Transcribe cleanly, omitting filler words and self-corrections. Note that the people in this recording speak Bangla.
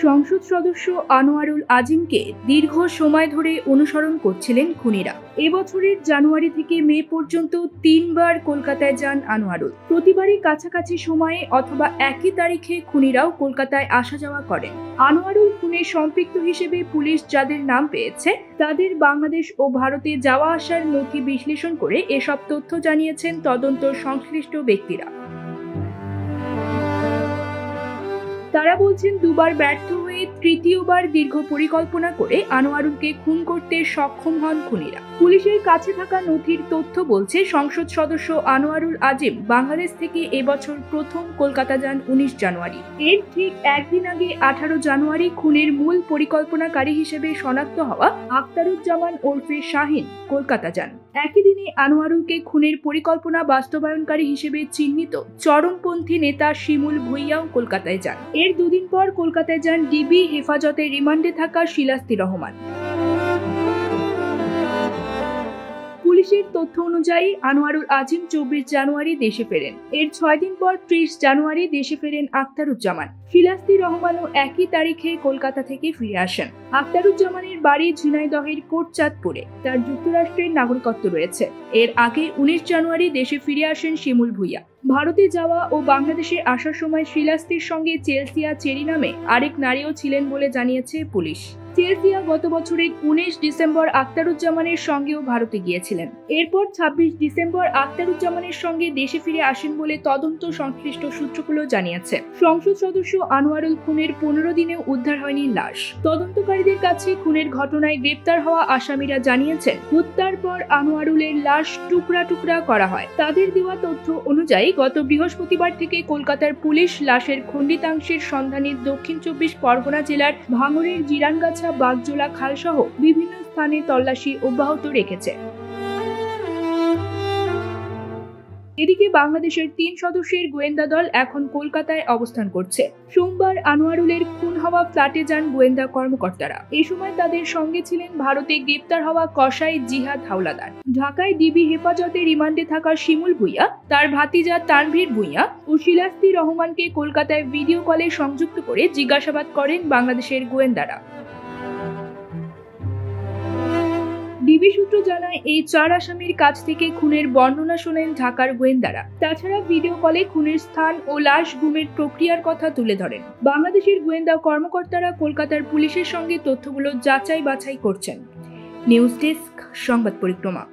সংসদ সদস্য আনোয়ারুল আজিমকে দীর্ঘ সময় ধরে অনুসরণ করছিলেন খুনিরা। এবছরের জানুয়ারি থেকে মে পর্যন্ত 3 বার কলকাতায় যান আনোয়ারুল। প্রতিবারই কাছাকাছি সময়ে অথবা একই তারিখে খুনিরাও কলকাতায় আসা যাওয়া করেন। আনোয়ারুল খুনে সম্পৃক্ত হিসেবে পুলিশ যাদের নাম পেয়েছে তাদের বাংলাদেশ ও ভারতে যাওয়া আসার নথি বিশ্লেষণ করে এসব তথ্য জানিয়েছেন তদন্ত সংশ্লিষ্ট ব্যক্তিরা। তারা বলছেন, দুবার ব্যর্থ হয়ে তৃতীয়বার দীর্ঘ পরিকল্পনা করে আনোয়ারুলকে খুন করতে সক্ষম হন খুনিরা। পুলিশের কাছে থাকা নথির তথ্য বলছে, সংসদ সদস্য আনোয়ারুল আজিম বাংলাদেশ থেকে এবছর প্রথম কলকাতা যান 19 জানুয়ারি। এর ঠিক একদিন আগে 18 জানুয়ারি খুনের মূল পরিকল্পনাকারী হিসেবে শনাক্ত হওয়া আখতারুজ্জামান ওরফে শাহিন কলকাতা যান। একই দিনে আনোয়ারুলকে খুনের পরিকল্পনা বাস্তবায়নকারী হিসেবে চিহ্নিত চরমপন্থী নেতা শিমুল ভুঁইয়াও কলকাতায় যান। এর দুদিন পর কলকাতায় যান ডিবি হেফাজতে রিমান্ডে থাকা শিলাস্তি রহমান। পুলিশের তথ্য অনুযায়ী আনোয়ারুল আজিম 24 জানুয়ারি দেশে ফেরেন। এর 6 দিন পর 30 জানুয়ারি দেশে ফেরেন আখতারুজ্জামান। শিলাস্তি রহমানও একই তারিখে কলকাতা থেকে ফিরে আসেন। আখতারুজ্জামানের বাড়ি ঝিনাইদহের কোটচাঁদপুরে। তার যুক্তরাষ্ট্রের নাগরিকত্ব রয়েছে। এর আগে 19 জানুয়ারি দেশে ফিরে আসেন শিমুল ভুঁইয়া। ভারতে যাওয়া ও বাংলাদেশে আসার সময় শিলাস্তির সঙ্গে চেলসিয়া চেরি নামে আরেক নারীও ছিলেন বলে জানিয়েছে পুলিশ। চেলসিয়া গত বছরের 19 ডিসেম্বর আখতারুজ্জামানের সঙ্গেও ভারতে গিয়েছিলেন। এরপর 26 ডিসেম্বর আখতারুজ্জামানের সঙ্গে দেশে ফিরে আসেন বলে তদন্ত সংশ্লিষ্ট সূত্রগুলো জানিয়েছে। সংসদ সদস্য আনোয়ারুল খুনের 15 দিনেও উদ্ধার হয়নি লাশ। তদন্তকারীদের কাছে খুনের ঘটনায় গ্রেপ্তার হওয়া আসামিরা জানিয়েছেন, হত্যার পর আনোয়ারুলের লাশ টুকরা টুকরা করা হয়। তাদের দেওয়া তথ্য অনুযায়ী গত বৃহস্পতিবার থেকে কলকাতার পুলিশ লাশের খণ্ডিতাংশের সন্ধানে দক্ষিণ 24 পরগনা জেলার ভাঙড়ের জিরানগাছা, বাগজোলা খাল সহ বিভিন্ন স্থানে তল্লাশি অব্যাহত রেখেছে। এদিকে বাংলাদেশের 3 সদস্যের গোয়েন্দা দল এখন কলকাতায় অবস্থান করছে। সোমবার আনোয়ারুলের খুন হওয়া ফ্ল্যাটে যান গোয়েন্দা কর্মকর্তারা। এই সময় তাদের সঙ্গে ছিলেন ভারতে গ্রেপ্তার হওয়া কসাই জিহাদ হাওলাদার। ঢাকায় ডিবি হেফাজতে রিমান্ডে থাকা শিমুল ভুঁইয়া, তার ভাতিজা তানভীর ভুঁইয়া ও শিলাস্তি রহমানকে কলকাতায় ভিডিও কলে সংযুক্ত করে জিজ্ঞাসাবাদ করেন বাংলাদেশের গোয়েন্দারা। ডিবি সূত্র জানায়, এই 4 আসামির কাছ থেকে খুনের বর্ণনা শোনেন ঢাকার গোয়েন্দারা। তাছাড়া ভিডিও কলে খুনের স্থান ও লাশ গুমের প্রক্রিয়ার কথা তুলে ধরেন। বাংলাদেশের গোয়েন্দা কর্মকর্তারা কলকাতার পুলিশের সঙ্গে তথ্যগুলো যাচাই বাছাই করছেন। নিউজ ডেস্ক, সংবাদ পরিক্রমা।